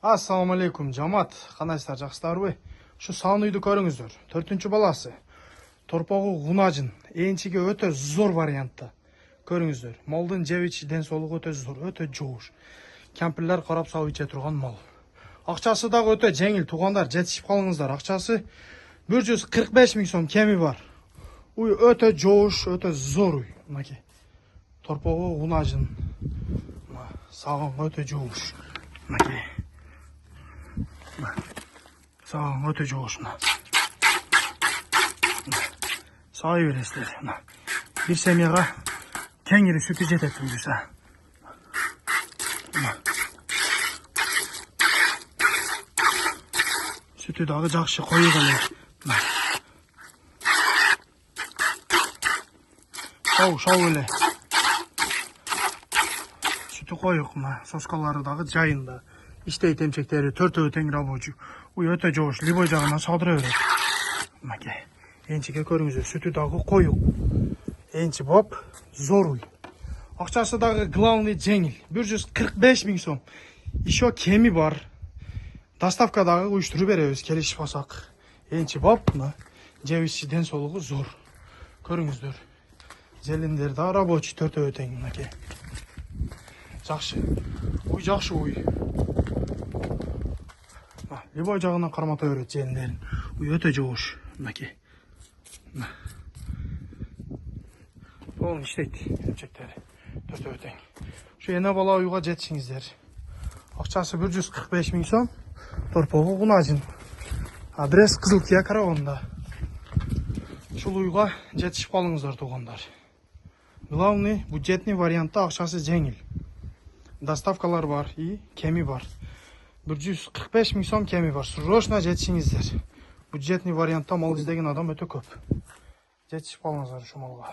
Assalamu алейкум, жамат. Қандайсыздар, жақсыларбы? Şu sağın үйді көріңіздер. 4-ші баласы. Торпағы ғунажын. Енчіге өте зор вариантта. Көріңіздер. Малдың жевичи денсаулығы өте зор, өте жоғыш. Кемпірлер қарап сау içe тұрған мал. Ақшасы дағы өте жеңіл. Туғандар жетішіп қалыңыздар. Ақшасы 145 мың сом кеми бар. Уй өте жоғыш, өте зор уй. Мынакей. Торпағы ғунажын. Сағын өте жоғыш. Мынакей. Sağ öte coğuşuna. Sağı veresler. Bir semyağa kengiri sütü jet ettim güzel. Sütü dağı жақшы koyu kalıyor. Şov öyle. Sütü koyuk mu? Soskaları dağı cayında. İşte temçekleri törtü öten rabocu. Uy öte жоғыш, либой жағынан саудыра береді. Мәке, енчіге көріңіздер, сүті дағы қойық. Енчі боп, зор уй. Ақшасы дағы главный жеңіл, 145 мың сом. Еще кеми бар. Доставкадағы ұйыштыру береміз, келешіп басақ. Енчі боп, жевісі денсаулығы зор. Көріңіздер. Желіндер да рабочий төртө өтен, мәке. Жақшы. Уй, жақшы уй. Либой жағынан қармата өрет желіндерін. Уй өте жоғыш. Мәке. Олың іштейді. Өмчектері. Төрті өтең. Şu ені бала ұйға жетшіңіздер. Ақшасы 145 мың сом. Торпағы ғунажын. Адрес Қызылкия караванда. Шул ұйға жетшіп қалыңыздар туғандар. Главный бюджетный вариантта ақшасы жеңіл. Доставкалар бар и кеми бар. 145 мың сом кеми бар. Срочно жетшіңіздер. Бюджетный вариантта мал іздеген адам өте көп. Жетшіп қалыңыздар şu малға.